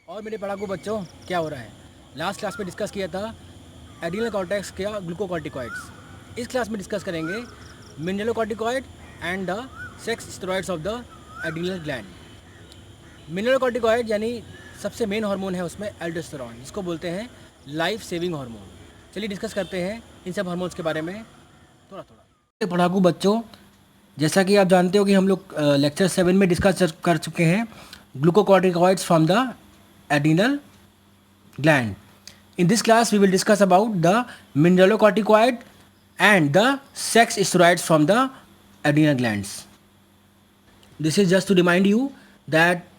और मेरे पढ़ाकू बच्चों, क्या हो रहा है? लास्ट क्लास में डिस्कस किया था एड्रिनल कॉर्टेक्स क्या ग्लूकोकॉर्टिकॉइड्स। इस क्लास में डिस्कस करेंगे mineralocorticoid and the sex steroids of the adrenal gland. Mineralocorticoid यानी सबसे मेन हार्मोन है उसमें एल्डोस्टेरॉन, जिसको बोलते हैं लाइफ सेविंग हार्मोन। चलिए डिस्कस करते हैं इन सब हार्मोन्स के बारे में थोड़ा थोड़ा। पढ़ाकू बच्चों, जैसा कि आप जानते हो कि हम लोग लेक्चर 7 में डिस्कस कर चुके हैं glucocorticoids from the adrenal gland. In this class, we will discuss about the mineralocorticoid and the sex steroids from the adrenal glands. This is just to remind you that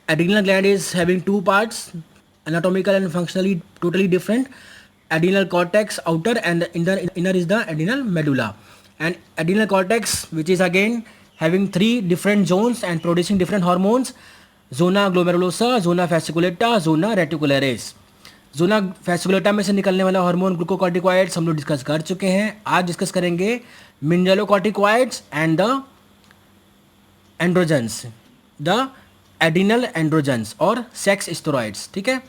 adrenal gland is having two parts, anatomical and functionally totally different. Adrenal cortex outer and the inner is the adrenal medulla. And adrenal cortex, which is again having three different zones and producing different hormones: zona glomerulosa, zona fasciculata, zona reticularis. Zona fasciculata में से निकलने वाला hormone glucocorticoids हम लोग discuss कर चुके हैं। आज डिस्कस करेंगे mineralocorticoids and the androgens, the adrenal androgens और सेक्स स्टेरॉइड्स। ठीक है,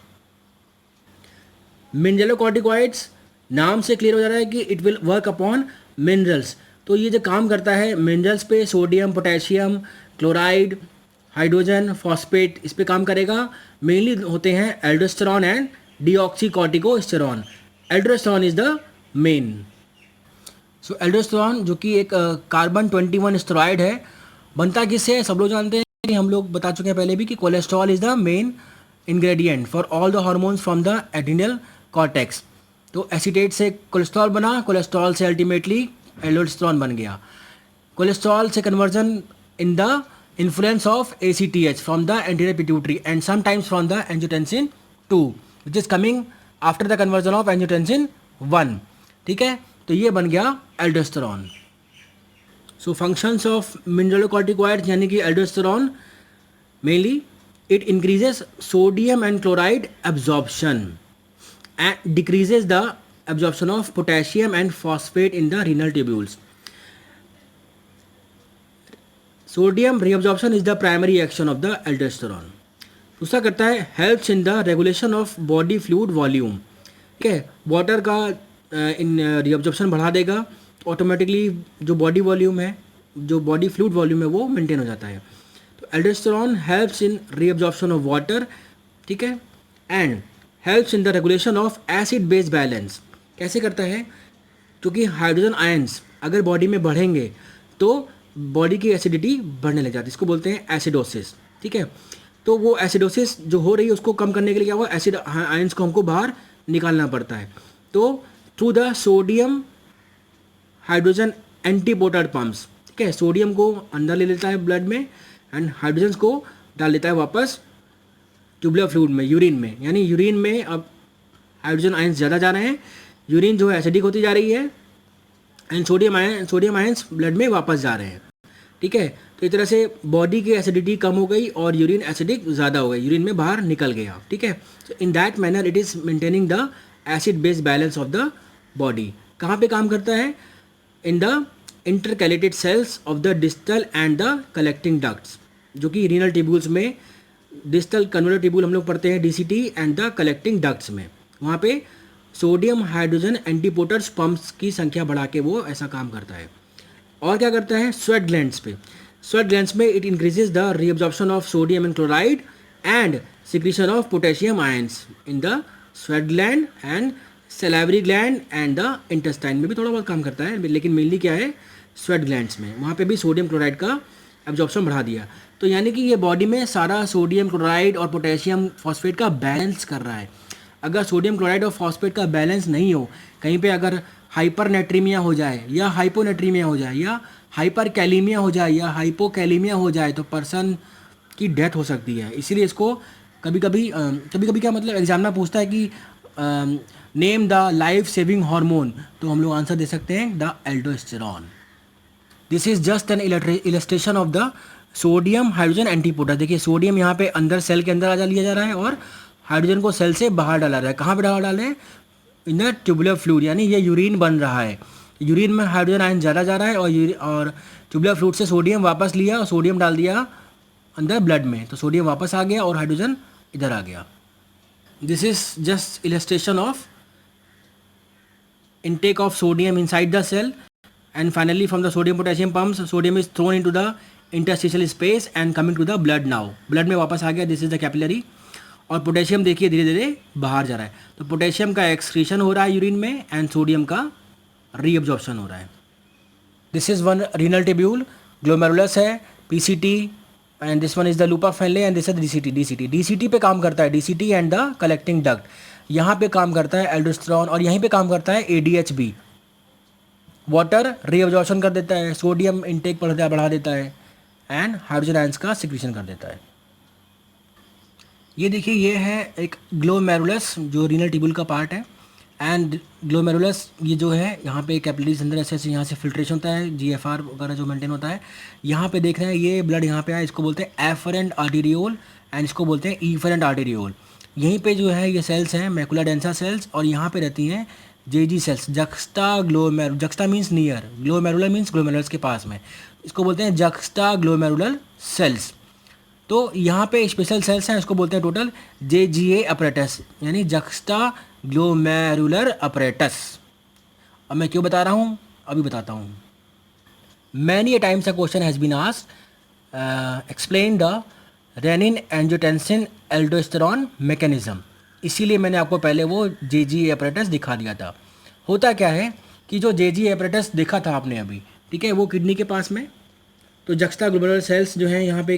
मिनरलोकॉर्टिकॉइड्स नाम से क्लियर हो जा रहा है कि it will work upon minerals. तो ये जो काम करता है मिनरल्स पे, sodium, potassium, chloride, hydrogen, phosphate, इस पे काम करेगा। मेनली होते हैं aldosterone and deoxycorticosterone. Aldosterone is the main. So aldosterone जो कि एक कार्बन 21 स्टेरॉइड है, बनता किससे है सब लोग जानते हैं कि हम लोग बता चुके हैं पहले भी कि cholesterol is the main ingredient for all the hormones from the adrenal cortex. तो एसीटेट से कोलेस्ट्रॉल बना, कोलेस्ट्रॉल से अल्टीमेटली एल्डोस्टेरॉन बन गया। कोलेस्ट्रॉल से conversion in the influence of ACTH from the anterior pituitary and sometimes from the angiotensin 2 which is coming after the conversion of angiotensin 1। ठीक है, तो ये बन गया aldosterone. So functions of mineralocorticoids यानी कि aldosterone, mainly it increases sodium and chloride absorption and decreases the absorption of potassium and phosphate in the renal tubules. Sodium reabsorption is the primary action of the aldosterone. दूसरा करता है helps in the regulation of body fluid volume. ठीक है, water का इन reabsorption बढ़ा देगा, automatically जो body volume है, जो बॉडी फ्लूइड वॉल्यूम है वो मेंटेन हो जाता है। तो aldosterone helps in reabsorption of water. ठीक है, and helps in the regulation of acid base balance. कैसे करता है? क्योंकि हाइड्रोजन आयंस अगर बॉडी में बढ़ेंगे तो बॉडी की एसिडिटी बढ़ने लग जाती है, इसको बोलते हैं एसिडोसिस। ठीक है, तो वो एसिडोसिस जो हो रही है उसको कम करने के लिए क्या हुआ, एसिड आयंस को हमको बाहर निकालना पड़ता है। तो through the sodium hydrogen antiporter pumps, ठीक है, सोडियम को अंदर ले लेता है ब्लड में एंड हाइड्रोजन को डाल लेता है वापस ट्यूबुलर फ्लूइड में, यूरिन में। यानी यूरिन में अब हाइड्रोजन आयंस ज़्यादा जा रहे हैं, यूरिन जो है एसिडिक होती जा रही है एंड सोडियम आयंस ब्लड में वापस जा रहे हैं। ठीक है, तो इस तरह से बॉडी की एसिडिटी कम हो गई और यूरिन एसिडिक ज़्यादा हो गई, यूरिन में बाहर निकल गया। ठीक है, तो in that manner it is maintaining the acid base balance of the body. कहाँ पे काम करता है? In the intercalated cells of the distal and the collecting ducts, जो कि रीनल ट्यूब्यूल्स में डिस्टल कन्वोलर ट्यूब्यूल हम लोग पढ़ते हैं DCT and the collecting ducts में, वहाँ पे सोडियम हाइड्रोजन एंटीपोटर्स पंप्स की संख्या बढ़ा के वो ऐसा काम करता है। और क्या करता है? स्वेट ग्लैंड्स पे, स्वेट ग्लैंड्स में it increases the reabsorption of sodium and chloride and secretion of potassium ions in the sweat gland and salivary gland and the intestine में भी थोड़ा बहुत काम करता है, लेकिन मेनली क्या है, स्वेट ग्लैंड्स में, वहाँ पे भी सोडियम क्लोराइड का एब्जॉर्प्शन बढ़ा दिया। तो यानी कि ये बॉडी में सारा सोडियम क्लोराइड और पोटेशियम फॉस्फेट का बैलेंस कर रहा है। अगर सोडियम क्लोराइड और फॉस्फेट का बैलेंस नहीं हो, कहीं पे अगर हाइपरनेट्रीमिया हो जाए या हाइपोनेट्रीमिया हो जाए या हाइपर कैलीमिया हो जाए या हाइपोकैलीमिया हो जाए तो पर्सन की डेथ हो सकती है। इसीलिए इसको कभी कभी क्या मतलब एग्जामिनर पूछता है कि name the life saving hormone, तो हम लोग आंसर दे सकते हैं the aldosterone. This is just an illustration of the sodium hydrogen antiporter. देखिए सोडियम यहाँ पे अंदर सेल के अंदर लिया जा रहा है और हाइड्रोजन को सेल से बाहर डाला रहा है। कहाँ पे डाल रहे हैं? इन द ट्यूबुलर फ्लूइड, यानी ये यूरिन बन रहा है, यूरिन में हाइड्रोजन आयन ज़्यादा जा रहा है और ट्यूबुलर फ्लूइड से सोडियम वापस लिया और सोडियम डाल दिया अंदर ब्लड में, तो सोडियम वापस आ गया और हाइड्रोजन इधर आ गया. This is just illustration of intake of sodium inside the cell, and finally from the sodium potassium pumps sodium is thrown into the interstitial space and coming to the blood. now blood में वापस आ गया. This is the capillary. और potassium देखिए धीरे धीरे बाहर जा रहा है. तो पोटेशियम का एक्सक्रीशन हो रहा है यूरिन में एंड सोडियम का रीअब्जॉर्प्शन हो रहा है. This is one renal tubule. Glomerulus है, PCT, and this one is the loop of Henle, and this is DCT. DCT पे काम करता है DCT and the collecting duct. यहाँ पे काम करता है एल्डोस्टेरोन और यहीं पे काम करता है एडीएचबी. वाटर रीअब्जॉर्प्शन कर देता है, सोडियम इनटेक बढ़ा देता है एंड हाइड्रोजन आयंस का सिक्रीशन कर देता है. ये देखिए ये है एक ग्लोमेरुलस जो रीनल टिब्यूल का पार्ट है. एंड ग्लोमेरुलस ये जो है यहाँ पे कैपिलरीज अंदर ऐसे यहाँ से फिल्ट्रेशन होता है, जीएफआर वगैरह जो मेंटेन होता है. यहाँ पे देख रहे हैं ये ब्लड यहाँ पे आया, इसको बोलते हैं एफरेंट आर्टेरियोल एंड इसको बोलते हैं ईफरेंट आर्टेरियोल. यहीं पे जो है ये सेल्स हैं मैकुला डेंसा सेल्स, और यहाँ पे रहती हैं जेजी sales. Juxta means near, glomerular means glomerulus के पास में, इसको बोलते हैं जक्स्टा ग्लोमेरुलर सेल्स. तो यहाँ पे स्पेशल सेल्स हैं, इसको बोलते हैं टोटल जेजीए अपरेटस, यानी जक्स्टा ग्लोमेरुलर अपरेटस. अब मैं क्यों बता रहा हूँ अभी बताता हूँ. Many a times a question has been asked, explain the rennin angiotensin aldosterone mechanism. इसीलिए मैंने आपको पहले वो जेजी अपरेटस दिखा दिया था. होता क्या है कि जो जेजी अपरेटस देखा था आपने अभी, ठीक है, वो किडनी के पास में. तो जक्स्टा ग्लोमेरुलर सेल्स जो हैं यहाँ पे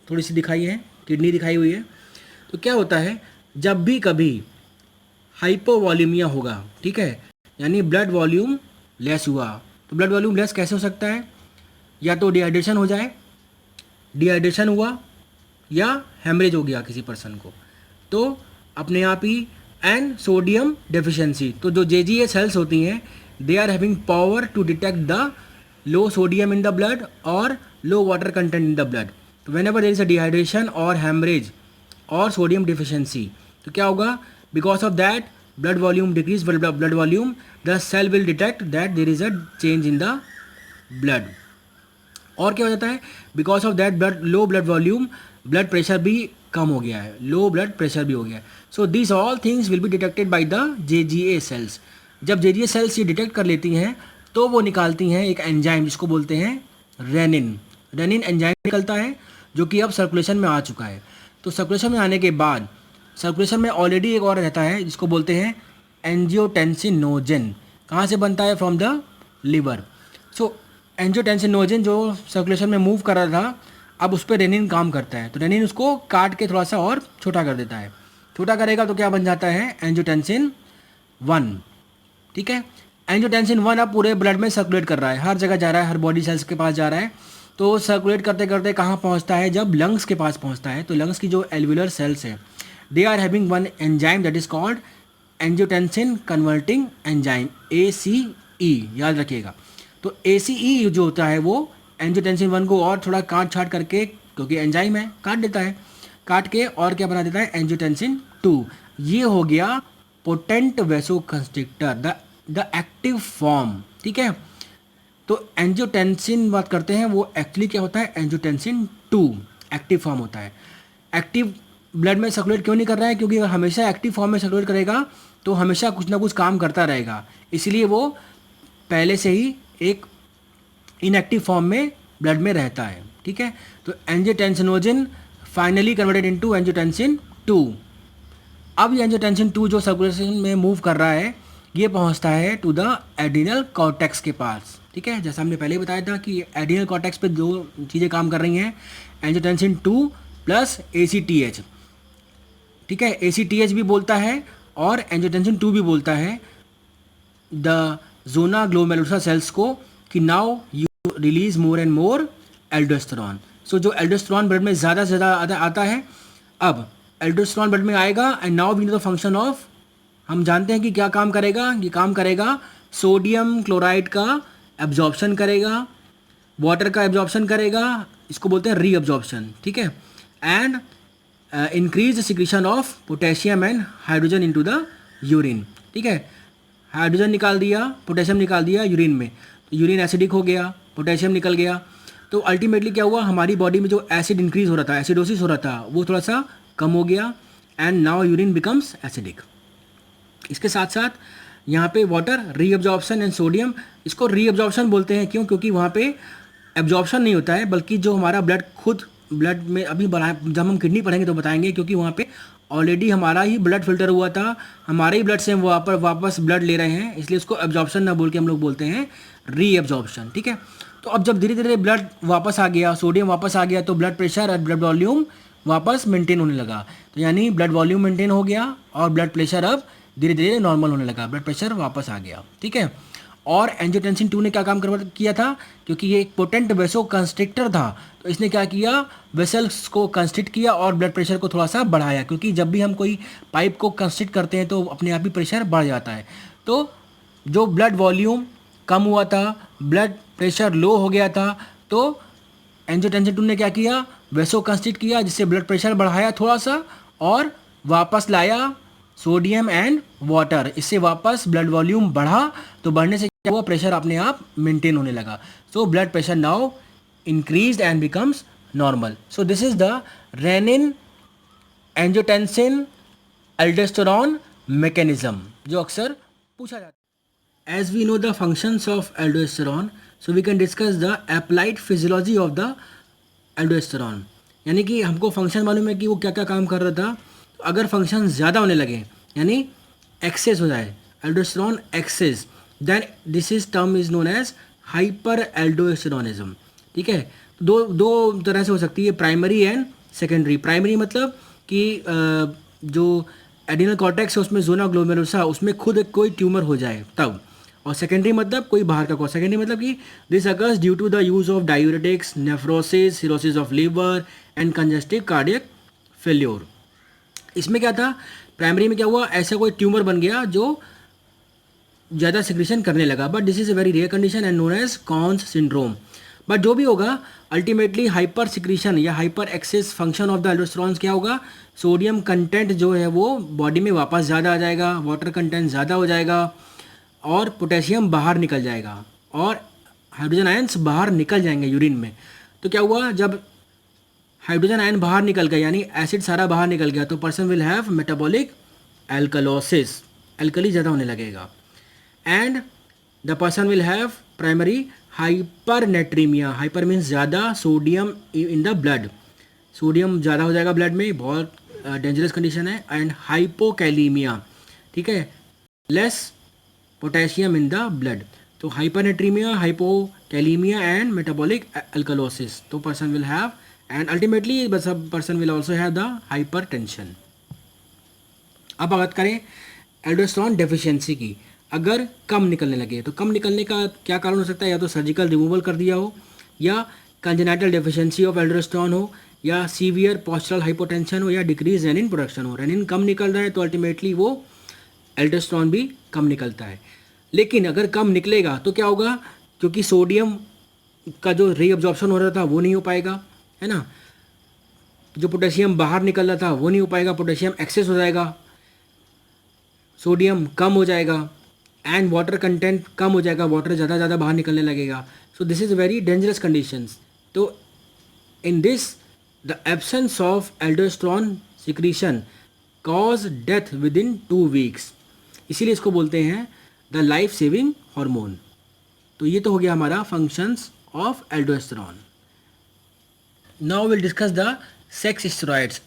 थोड़ी सी दिखाई है, किडनी दिखाई हुई है. तो क्या होता है जब भी कभी हाइपोवॉल्यूमिया होगा, ठीक है, यानी ब्लड वॉल्यूम लेस हुआ. तो ब्लड वॉल्यूम लेस कैसे हो सकता है? या तो डिहाइड्रेशन हो जाए, डिहाइड्रेशन हुआ, या हेमरेज हो गया किसी पर्सन को, तो अपने आप ही, एंड सोडियम डेफिशिएंसी. तो जो जेजीए सेल्स होती हैं they are having power to detect the low sodium in the blood और low water content in the blood. तो whenever there is a dehydration और हेमरेज और सोडियम डिफिशियंसी, तो क्या होगा? Because of that blood volume decrease, blood volume, the cell will detect that there is a change in the blood. और क्या हो जाता है? Because of that low blood volume, blood pressure भी कम हो गया है, लो ब्लड प्रेशर भी हो गया है. So this all things will be detected by the JGA cells. जब जेजीए सेल्स ये डिटेक्ट कर लेती हैं तो वो निकालती हैं एक एंजाइम जिसको बोलते हैं रेनिन. रेनिन एंजाइम निकलता है जो कि अब सर्कुलेशन में आ चुका है. तो सर्कुलेशन में आने के बाद सर्कुलेशन में ऑलरेडी एक और रहता है जिसको बोलते हैं एंजियोटेंसिनोजन. कहाँ से बनता है? From the liver. So angiotensinogen जो सर्कुलेशन में मूव कर रहा था, अब उस पर रेनिन काम करता है. तो रेनिन उसको काट के थोड़ा सा और छोटा कर देता है. छोटा करेगा तो क्या बन जाता है? एंजियोटेंसिन 1. ठीक है, एंजियोटेंसिन 1 अब पूरे ब्लड में सर्कुलेट कर रहा है, हर जगह जा रहा है, हर बॉडी सेल्स के पास जा रहा है. तो सर्कुलेट करते करते कहाँ पहुँचता है? जब लंग्स के पास पहुँचता है. तो लंग्स की जो एल्वुलर सेल्स हैं they are having one enzyme that is called angiotensin converting enzyme, ACE. याद रखिएगा. तो ACE जो होता है वो एंजियोटेंसिन 1 को और थोड़ा काट छाट करके, क्योंकि एंजाइम है, काट देता है, काट के और क्या बना देता है? एंजियोटेंसिन 2. ये हो गया पोटेंट वेसोकंस्ट्रिक्टर, द एक्टिव फॉर्म. ठीक है, तो एंजियोटेंसिन बात करते हैं, वो एक्चुअली क्या होता है? एंजियोटेंसिन 2 एक्टिव फॉर्म होता है. एक्टिव ब्लड में सर्कुलेट क्यों नहीं कर रहा है? क्योंकि अगर हमेशा एक्टिव फॉर्म में सर्कुलेट करेगा तो हमेशा कुछ ना कुछ काम करता रहेगा, इसलिए वो पहले से ही एक इनएक्टिव फॉर्म में ब्लड में रहता है. ठीक है, तो angiotensinogen finally converted into angiotensin 2. अब ये एंजियोटेंसिन 2 जो सर्कुलेशन में मूव कर रहा है ये पहुंचता है टू द एड्रिनल कॉर्टेक्स के पास. ठीक है, जैसा हमने पहले ही बताया था कि एड्रिनल कॉर्टेक्स पे दो चीज़ें काम कर रही हैं, एंजियोटेंसिन 2 प्लस ACTH. ठीक है, ACTH भी बोलता है और एंजियोटेंसिन 2 भी बोलता है द जोना ग्लोमेरुलर सेल्स को कि now you release more and more aldosterone. So जो एल्डोस्टेरॉन ब्लड में ज़्यादा से ज़्यादा आता है, अब एल्डोस्टेरॉन ब्लड में आएगा and now we know the function of, हम जानते हैं कि क्या काम करेगा. ये काम करेगा सोडियम क्लोराइड का एब्जॉर्प्शन करेगा, वाटर का एब्जॉर्प्शन करेगा, इसको बोलते हैं रीअब्जॉर्प्शन. ठीक है, and increase the secretion of potassium and hydrogen into the urine. ठीक है, हाइड्रोजन निकाल दिया, पोटेशियम निकाल दिया यूरिन में, तो यूरिन एसिडिक हो गया, पोटेशियम निकल गया. तो अल्टीमेटली क्या हुआ? हमारी बॉडी में जो एसिड इंक्रीज हो रहा था, एसिडोसिस हो रहा था, वो थोड़ा सा कम हो गया and now urine becomes acidic. इसके साथ साथ यहाँ पे वाटर रीअब्जॉर्प्शन एंड सोडियम, इसको रीअब्जॉर्प्शन बोलते हैं क्यों, क्योंकि वहाँ पे एब्जॉर्प्शन नहीं होता है, बल्कि जो हमारा ब्लड खुद ब्लड में अभी बढ़ा, जब हम किडनी पढ़ेंगे तो बताएंगे, क्योंकि वहाँ पे ऑलरेडी हमारा ही ब्लड फिल्टर हुआ था, हमारे ही ब्लड से हम वापस ब्लड ले रहे हैं, इसलिए उसको एब्जॉर्प्शन ना बोल के हम लोग बोलते हैं रीअब्जॉर्प्शन। ठीक है, तो अब जब धीरे धीरे ब्लड वापस आ गया, सोडियम वापस आ गया, तो ब्लड प्रेशर और ब्लड वॉल्यूम वापस मेंटेन होने लगा। तो यानी ब्लड वॉल्यूम मेंटेन हो गया और ब्लड प्रेशर अब धीरे धीरे नॉर्मल होने लगा, ब्लड प्रेशर वापस आ गया। ठीक है, और एंजियोटेंसिन 2 ने क्या काम किया था, क्योंकि ये एक पोटेंट वेसो कंस्ट्रिक्टर था, तो इसने क्या किया, वेसल्स को कंस्ट्रिक्ट किया और ब्लड प्रेशर को थोड़ा सा बढ़ाया, क्योंकि जब भी हम कोई पाइप को कंस्ट्रिक्ट करते हैं तो अपने आप ही प्रेशर बढ़ जाता है। तो जो ब्लड वॉल्यूम कम हुआ था, ब्लड प्रेशर लो हो गया था, तो एंजियोटेंसिन 2 ने क्या किया, वेसो कंस्ट्रिक्ट किया, जिससे ब्लड प्रेशर बढ़ाया थोड़ा सा और वापस लाया सोडियम एंड वाटर, इससे वापस ब्लड वॉल्यूम बढ़ा, तो बढ़ने से क्या हुआ, प्रेशर अपने आप मेंटेन होने लगा। So blood pressure now increased and becomes normal. So this is the renin angiotensin aldosterone mechanism, जो अक्सर पूछा जाता है। As we know the functions of aldosterone, so we can discuss the applied physiology of the aldosterone. यानी कि हमको function मालूम है कि वो क्या क्या काम कर रहा था। तो अगर फंक्शन ज़्यादा होने लगे, यानी एक्सेस हो जाए, aldosterone excess, then this is term is known as hyperaldosteronism. ठीक है, दो तरह से हो सकती है, प्राइमरी एंड सेकेंडरी। प्राइमरी मतलब कि जो एडिनल कॉर्टेक्स है उसमें जोना ग्लोमेरुलोसा, उसमें खुद कोई ट्यूमर हो जाए तब। और सेकेंडरी मतलब कोई बाहर का कॉज। सेकेंडरी मतलब कि this occurs due to the use of diuretics, nephrosis, cirrhosis of liver and congestive cardiac failure. इसमें क्या था, प्राइमरी में क्या हुआ, ऐसा कोई ट्यूमर बन गया जो ज़्यादा सिक्रीशन करने लगा, but this is a very rare condition and known as Conn's syndrome. But जो भी होगा, अल्टीमेटली हाइपर सिक्रीशन या hyper excess function of the aldosterones क्या होगा, सोडियम कंटेंट जो है वो बॉडी में वापस ज़्यादा आ जाएगा, वाटर कंटेंट ज़्यादा हो जाएगा और पोटेशियम बाहर निकल जाएगा और हाइड्रोजन आयंस बाहर निकल जाएंगे यूरिन में। तो क्या हुआ, जब हाइड्रोजन आयन बाहर निकल गया, यानी एसिड सारा बाहर निकल गया, तो person will have metabolic alkalosis, alkali ज़्यादा होने लगेगा, and the person will have primary hypernatremia. Hyper means ज़्यादा sodium in the blood, sodium ज़्यादा हो जाएगा ब्लड में, बहुत डेंजरस कंडीशन है। एंड हाइपोकैलीमिया, ठीक है, less potassium in the blood. तो hypernatremia, hypokalemia and metabolic alkalosis, तो person will have, and ultimately the person will also have the hypertension। अब बात करें एल्डोस्टेरॉन डेफिशिएंसी की, अगर कम निकलने लगे तो कम निकलने का क्या कारण हो सकता है, या तो सर्जिकल रिमूवल कर दिया हो, या कंजेनाइटल डेफिशिएंसी ऑफ एल्डोस्टेरॉन हो, या सीवियर पोस्चरल हाइपोटेंशन हो, या डिक्रीज रेनिन प्रोडक्शन हो। रेनिन कम निकल रहा है तो अल्टीमेटली वो एल्डोस्टेरॉन भी कम निकलता है। लेकिन अगर कम निकलेगा तो क्या होगा, क्योंकि सोडियम का जो रीअब्जॉर्प्शन हो रहा था वो नहीं हो पाएगा, है ना, जो पोटेशियम बाहर निकल रहा था वो नहीं हो पाएगा, पोटेशियम एक्सेस हो जाएगा, सोडियम कम हो जाएगा एंड वाटर कंटेंट कम हो जाएगा, वाटर ज़्यादा बाहर निकलने लगेगा। So this is very dangerous conditions. तो in this the absence of aldosterone secretion cause death within 2 weeks, इसीलिए इसको बोलते हैं द लाइफ सेविंग हार्मोन। तो ये तो हो गया हमारा functions of aldosterone. Now we'll discuss the sex steroids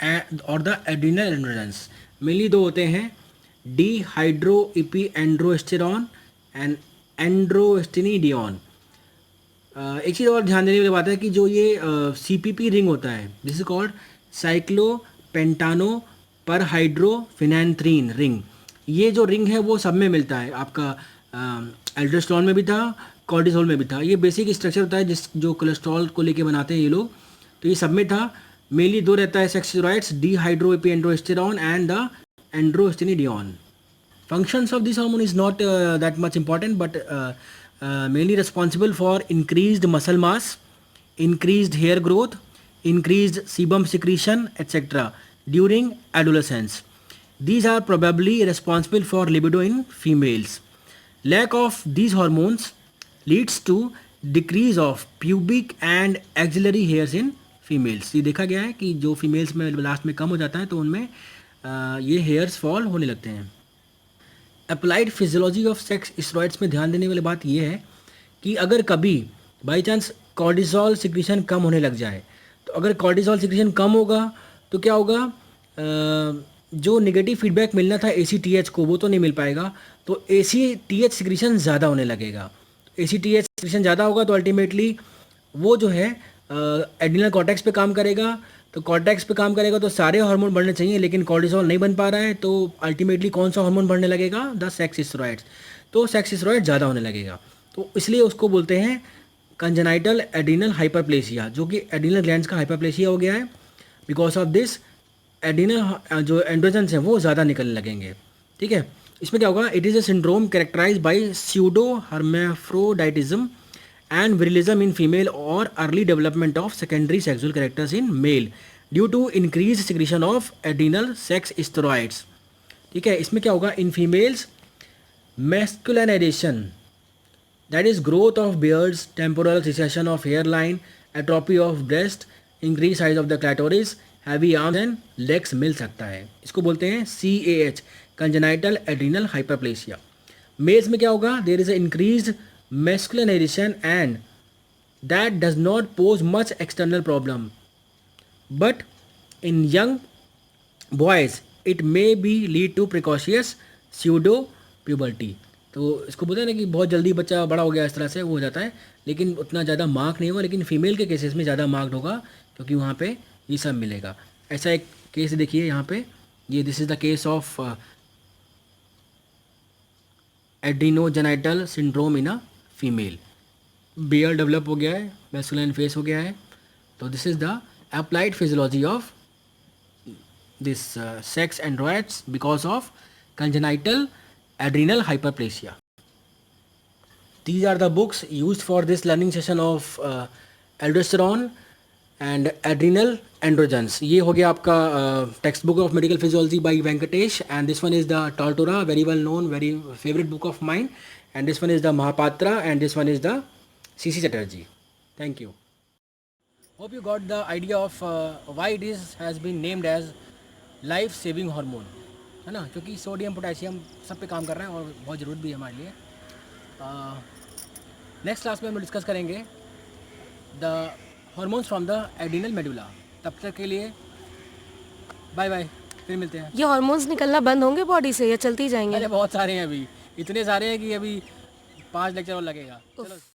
और the adrenal androgens। मेनली दो होते हैं, डिहाइड्रोइपीएंड्रोस्टेरॉन एंड एंड्रोस्टेनिडियोन। एक चीज़ और ध्यान देने वाली बात है कि जो ये CPP रिंग होता है, दिस इज कॉल्ड साइक्लोपेंटानो पर हाइड्रोफिनैंथ्रीन रिंग। ये जो रिंग है वो सब में मिलता है, आपका एल्डोस्टेरॉन में भी था, कॉर्टिसोल में भी था। ये बेसिक स्ट्रक्चर होता है जो कोलेस्ट्रॉल को लेके बनाते हैं ये लोग, तो ये सब में था। मेनली दो रहता है sex steroids, dehydroepiandrosterone and the androstenedione. Functions of this hormone is not that much important, but mainly responsible for increased muscle mass, increased hair growth, increased sebum secretion, etc. during adolescence. These are probably responsible for libido in females. Lack of these hormones leads to decrease of pubic and axillary hairs in females। ये देखा गया है कि जो females में last में कम हो जाता है तो उनमें ये हेयर्स फॉल होने लगते हैं। Applied physiology of sex steroids में ध्यान देने वाली बात यह है कि अगर कभी बाई चांस कॉर्टिसोल सिक्रीशन कम होने लग जाए, तो अगर कॉर्टिसोल सिक्रीशन कम होगा तो क्या होगा, जो नेगेटिव फीडबैक मिलना था ACTH को वो तो नहीं मिल पाएगा, तो ACTH सिक्रीशन ज़्यादा होने लगेगा। ACTH सिक्रीशन ज़्यादा होगा तो अल्टीमेटली वो जो है एड्रिनल कॉर्टेक्स पे काम करेगा, तो कॉर्टेक्स पे काम करेगा तो सारे हार्मोन बढ़ने चाहिए, लेकिन कॉर्टिसोल नहीं बन पा रहा है, तो अल्टीमेटली कौन सा हार्मोन बढ़ने लगेगा, द सेक्स स्टेरॉइड्स। तो सेक्स स्टेरॉइड ज़्यादा होने लगेगा, तो इसलिए उसको बोलते हैं कंजेनाइटल एड्रिनल हाइपरप्लेसिया, जो कि एड्रिनल ग्लैंड्स का हाइपरप्लेसिया हो गया है। बिकॉज ऑफ दिस एड्रिनल जो एंड्रोजन्स हैं वो ज़्यादा निकलने लगेंगे। ठीक है, इसमें क्या होगा, it is a syndrome characterize by pseudo hermaphroditism and virilism in female or early development of secondary sexual characters in male due to increased secretion of adrenal sex steroids। ठीक है, इसमें क्या होगा, in females masculinization, that is growth of beards, temporal recession of hairline, atrophy of breast, increased size of the clitoris, heavy arms and legs मिल सकता है। इसको बोलते हैं CAH, congenital adrenal hyperplasia। Males में क्या होगा, there is a increased masculinization and that does not pose much external problem, but in young boys it may be lead to precocious pseudo puberty। तो इसको बोलते हैं ना कि बहुत जल्दी बच्चा बड़ा हो गया, इस तरह से वो हो जाता है, लेकिन उतना ज़्यादा मार्क नहीं होगा, लेकिन फीमेल के केसेस में ज़्यादा मार्क्ड होगा क्योंकि वहाँ पे ये सब मिलेगा। ऐसा एक केस देखिए यहाँ पे, ये this is the case of adrenogenital syndrome in a female. Beard develop हो गया है, मैस्कुलाइन फेस हो गया है, तो this is the applied physiology of this sex androids because of congenital adrenal hyperplasia। These are the books used for this learning session of aldosterone and adrenal androgens। ये हो गया आपका text book of medical physiology by Venkatesh, and this one is the Tortora, very well known, very favourite book of mine, and this one is the Mahapatra, and this one is the CC Chatterjee। Thank you. Hope you got the idea of why it is has been named as life saving hormone, है ना, क्योंकि sodium potassium सब पे काम कर रहे हैं और बहुत ज़रूरत भी है हमारे लिए। नेक्स्ट क्लास में हम डिस्कस करेंगे the hormones from the adrenal medulla. तब तक के लिए बाय बाय, फिर मिलते हैं। ये हार्मोन्स निकलना बंद होंगे बॉडी से या चलते ही जाएंगे? अरे बहुत सारे हैं, अभी इतने सारे हैं कि अभी 5 लेक्चर और लगेगा। चलो।